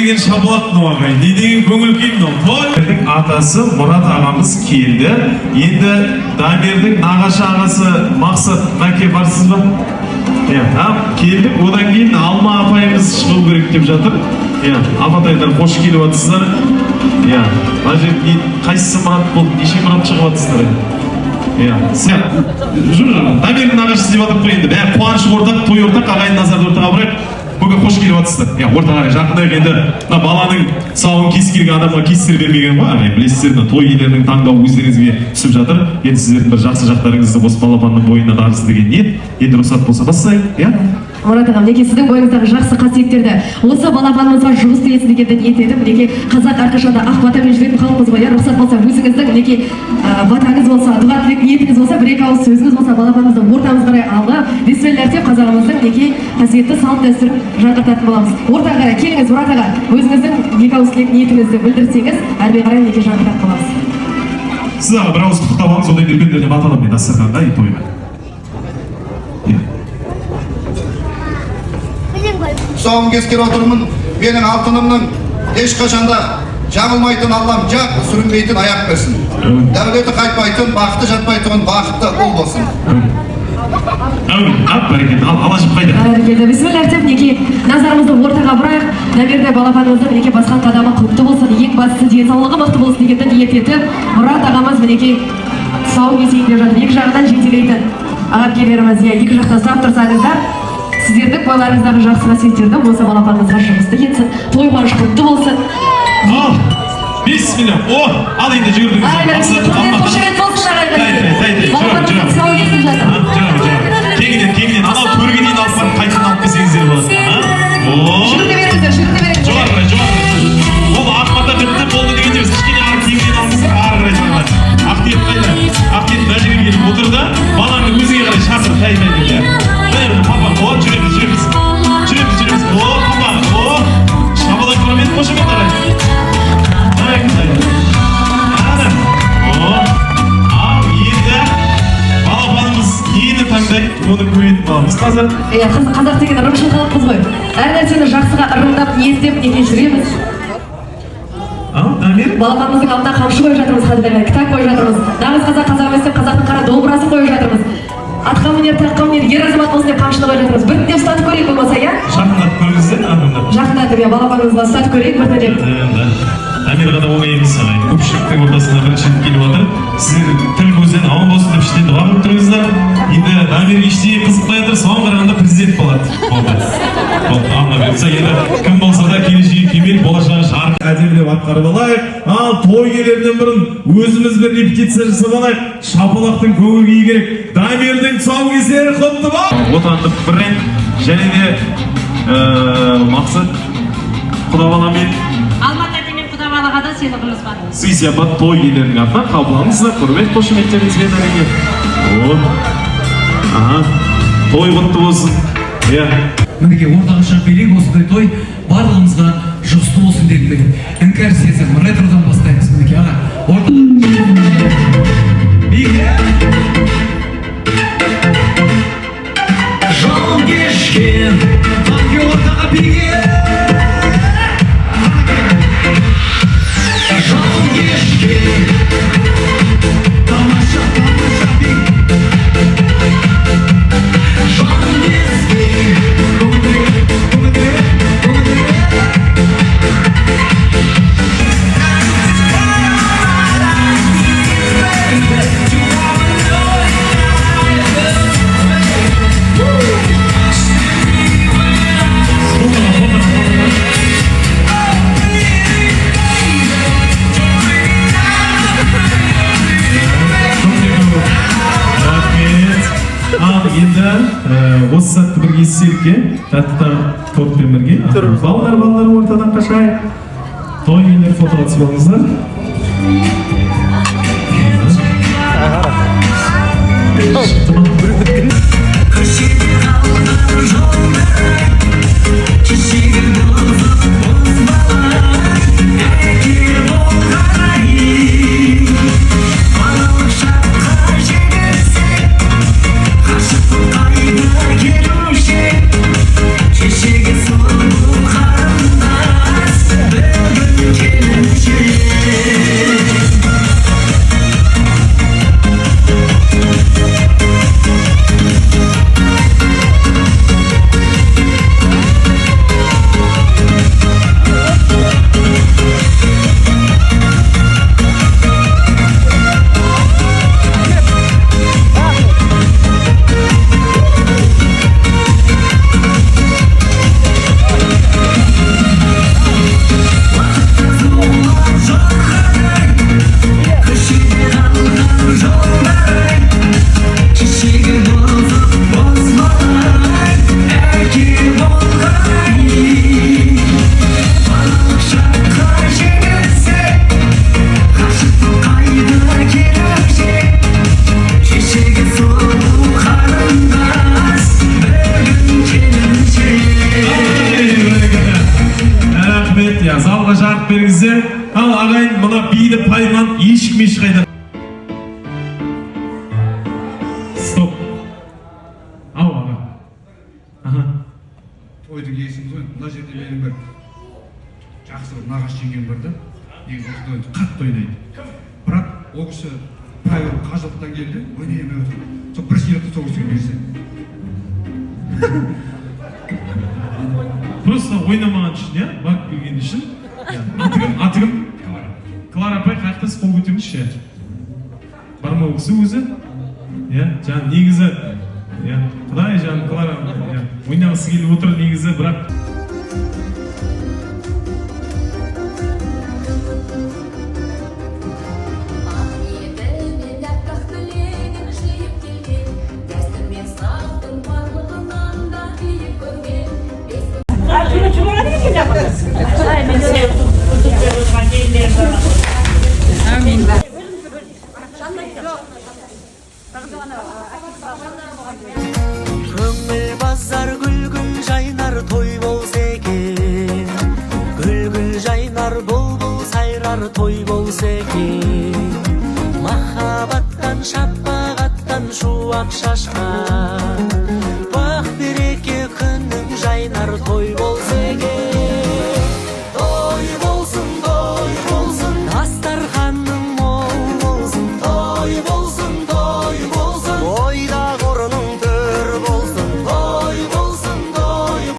келген шапалақ ағай, не деген көңіл күй мынау. Атасы Мұрат ағамыз келді. Енді Дамирдің нағашы ағасы Мақсат Мәке барсыз ба? Келдік, одан кейін Алма апайымыз шығу керек деп жатыр. Апатайлар қош келіп атсыздар. Қайсысы Мұрат болды, неше Мұрат шығып атсыздар? Дамирдің нағашысы деп атып қойынды. Бәрі қуанышы ортақ, той ортақ, ағайын назарды ортаға бұрайық. Бүгін қош келіп атсыздар. Ортаға жақындайық енді. Баланың сауын кескілген адамға кестір бермеген ғой. Білесіздер, той иелерінің таңдауы өздеріңізге түсіп жатыр. Енді сіздердің бір жақсы жақтарыңызды осы балапанның бойына дарысы деген ниет. Енді рұқсат болса бастайық. Мұрат ағам, неке сіздің бойыңыздағы жақсы қасиеттерді осы балапанымызға жұмыс істейсіз дегенді ниет етіп, неке қазақ әрқашанда ақ батамен жүретін халқымыз ғой. Рұқсат болса өзіңіздің неке батаңыз болса, дұға тілек ниетіңіз болса, бір-екі ауыз сөзіңіз болса, балапанымызды ортамыз қарай алып, бисмилля деп қазағымыздың неке қасиетті салт дәстүрін жаңғыртатын боламыз. Ортаға қарай келіңіз, Мұрат аға, өзіңіздің екі ауыз тілек ниетіңізді білдірсеңіз, әрмен қарай неке жаңғыртатын боламыз. Сіз аға бір ауыз құттықтап алыңыз, одан кейін үлкендеріне баталамын дастарханға тойға. Тұсауын кескен отырмын, менің алтынымның ешқашанда жаңылмайтын Аллам жақ сүрінбейтін аяқ берсін. Дәулеті қайтпайтын, бақыты жатпайтын, бақытты ұл болсын. Бәрекелді, алашып қайда? Бәрекелді, бисмилля деп неке назарымызды ортаға бұрайық. Дамирді балапанымыздың неке басқан қадамы құтты болсын, ең бастысы денсаулығы мықты болсын дегенді ниет етіп, Мұрат ағамыз мінеке тұсауын кесейін деп жатыр. Екі жағынан жетелейтін ағапкелеріміз, екі жақтан сұрап тұрсаңыздар, сіздердің бойларыңыздағы жақсы қасиеттерді осы балапаныңызға жұмысты етсін, той қуаныш құтты болсын. Бисмилля, ал енді жүгірдіңіз. Кеңінен, анау төрге дейін алып барып қайтын алып келсеңіздер болады. Жүгірді беріңіздер, жүгірді беріңіздер. Жоғары. Ол ақмата бітті болды деген жеріз. Кішкене ары кеңінен алыңыздар, ары қарай жоғары. Ақтиет қайда? Ақтиет мына жерге келіп отыр да, баланы өзіңе қарай шақыр, қай. Папа, жүреміз. Папа, шабалақ көрмеді, қошемет арай. Ал енді балапанымыз нені таңдайды, оны көретін баламыз. Қазір? Қазақ деген ырымшыл халықпыз ғой. Әр нәрсені жақсыға ырымдап, ниеттеп неге жүреміз. Балапанымыздың алдына қамшы қойып жатырмыз, қазір кітап қойып жатырмыз. Нағыз қазақ емес деп қазақтың қара домбырасын қойып жатырмыз. Атқа мінер, таққа мінер, ер азамат болсын деп қамшыны қойып жатырмыз. Біртіндеп ұстатып көрейік болмаса, Жақындатып көріңіздер, жақындатып, балапанымызға ұстатып көрейік біртіндеп. Дамирға да оңай емес ағайын. Көпшіліктің ортасына бірінші келіп жатыр. Сіздер тіл көзден аман болсын деп іштен дұға қылып тұрыңыздар. Енді Дамир ештеңе қызықпай жатыр, соған қарағанда президент болады. Алла бұйыртса, енді кім болса да келешегі кемел, болашағы жарық әдемілеп атқарып алайық. Ал той келерінен бұрын өзіміз бір репетиция жасап алайық. Шапалақтың көңіл күйі керек. Дамирдің тұсаукесері құтты болсын. Отандық бренд және де Мақсат құдабаламен Балаға да сені қылысқан. Сый-сияпат той иелерінің атынан қабыл алыңыздар, құрмет қошеметтеріңізбен әрине. Той құтты болсын. Мінеке ортаға шығып билейік, осындай той барлығымызға жұғысты болсын дегендей. Іңкәр сезім, ретродан бастаймыз мінеке аға. Жауын кешкен, танки ортаға билеген. Осы сәтті бір естелікке, тәтті тортпен бірге. Балалар ортадан қашайық. Той иелері фотоға түсіп алыңыздар. жолдай кешегі бозып бозбалай әке болғай балалық шаққа жегілсе ғашықтық қайда келуші кешегі сұлу қарындас бүгін келуші. Рахмет, я залға жарық бергізсе, ал ағайын мына биді пайымнан ешкім ешқайда. Стоп. Ау аға. Аха. Тойды кейсіміз ғой, мына жерде менің бір жақсы бір нағаш жеңгем бар да, негізі осы тойды қатты ойнайды. Бірақ ол кісі Павел қажылықтан келді, ойнаймай отыр. Сол бір сыйлықты сол кісіге берсе. Просто ойнамаған үшін, я? Барып келген үшін. Атығым. Клара апай қаяқтас қол көтеріңізші. Бар ма ол кісі өзі? Жаңа негізі, құдай жаңа Клара ойнағысы келіп отыр негізі, бірақ көңіл базар гүл жайнар той болса екен, гүл жайнар бұлбұл сайрар той болса екен, махаббаттан шапағаттан шуақ шашқан